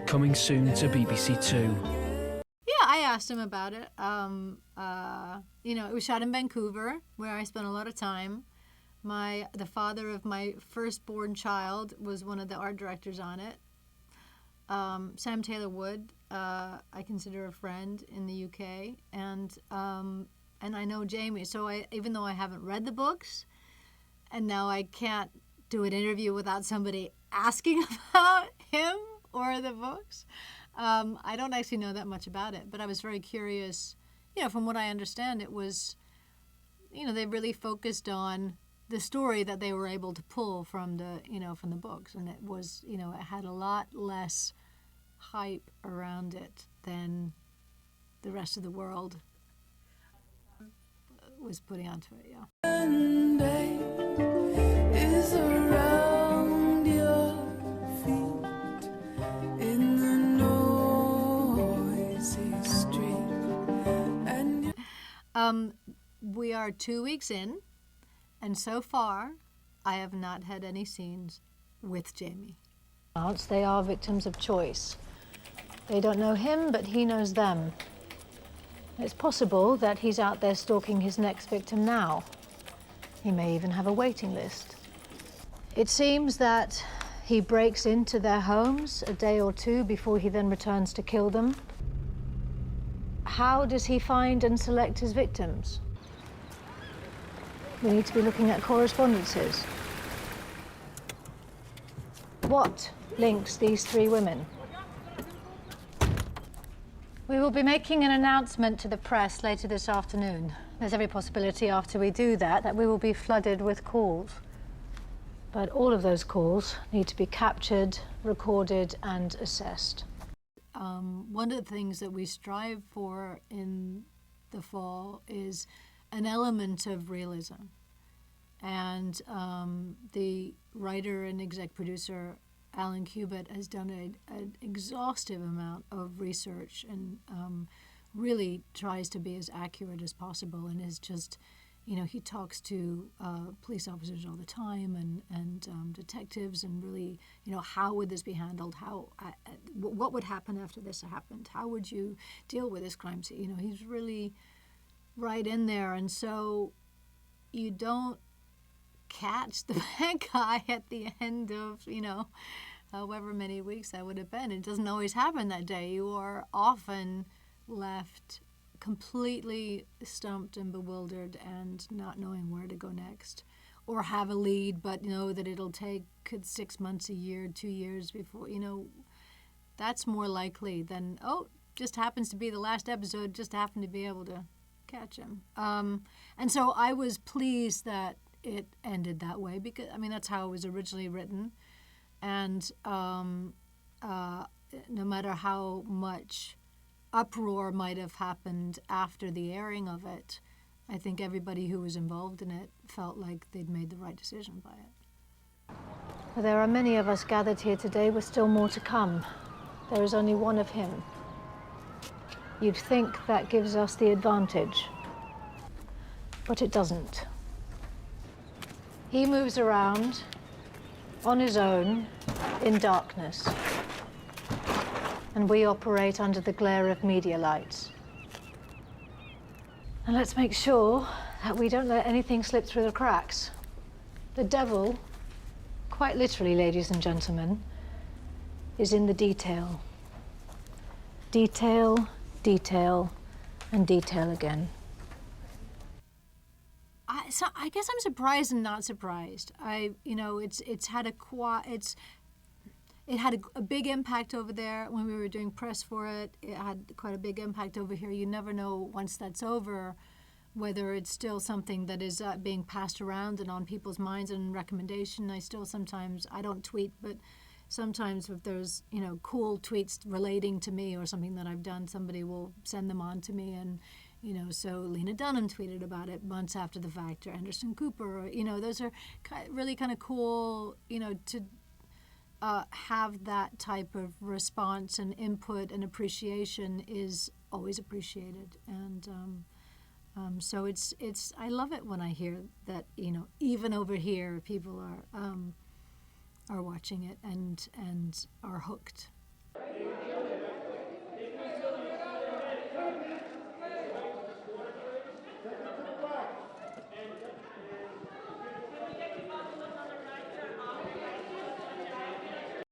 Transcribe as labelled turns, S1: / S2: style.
S1: coming soon to BBC Two.
S2: Yeah, I asked him about it. It was shot in Vancouver, where I spent a lot of time. The father of my firstborn child was one of the art directors on it. Sam Taylor Wood, I consider a friend in the UK, and I know Jamie. So even though I haven't read the books, and now I can't do an interview without somebody asking about him or the books, I don't actually know that much about it. But I was very curious. From what I understand, it was, they really focused on the story that they were able to pull from the books, and it was, it had a lot less hype around it than the rest of the world was putting onto it. Yeah.
S3: Is around your feet in the noisy street.
S2: We are 2 weeks in, and so far, I have not had any scenes with Jamie. They are victims of choice. They don't know him, but he knows them. It's possible that he's out there stalking his next victim now. He may even have a waiting list. It seems that he breaks into their homes a day or two before he then returns to kill them. How does he find and select his victims? We need to be looking at correspondences. What links these three women? We will be making an announcement to the press later this afternoon. There's every possibility after we do that we will be flooded with calls. But all of those calls need to be captured, recorded, and assessed. One of the things that we strive for in the fall is an element of realism. And the writer and exec producer, Alan Cubitt, has done an exhaustive amount of research and really tries to be as accurate as possible, and is just, he talks to police officers all the time and detectives, and really, how would this be handled? What would happen after this happened? How would you deal with this crime scene? He's really right in there, and so you don't catch the bad guy at the end of, however many weeks that would have been. It doesn't always happen that day. You are often left completely stumped and bewildered and not knowing where to go next, or have a lead but know that it'll take 6 months, a year, 2 years before, that's more likely than, just happens to be the last episode, just happened to be able to catch him. And so I was pleased that it ended that way, because that's how it was originally written, and no matter how much uproar might have happened after the airing of it, I think everybody who was involved in it felt like they'd made the right decision by it. There are many of us gathered here today with still more to come. There is only one of him. You'd think that gives us the advantage, but it doesn't. He moves around on his own in darkness, and we operate under the glare of media lights. And let's make sure that we don't let anything slip through the cracks. The devil, quite literally, ladies and gentlemen, is in the detail. Detail, detail, and detail again. So I guess I'm surprised and not surprised. It had a big impact over there when we were doing press for it. It had quite a big impact over here. You never know once that's over whether it's still something that is being passed around and on people's minds and recommendation. I don't tweet, but sometimes if there's cool tweets relating to me or something that I've done, somebody will send them on to me, and so Lena Dunham tweeted about it months after the fact, or Anderson Cooper, or, those are really kind of cool, to have that type of response and input and appreciation is always appreciated. And so it's I love it when I hear that, even over here, people are watching it and are hooked.
S3: Thank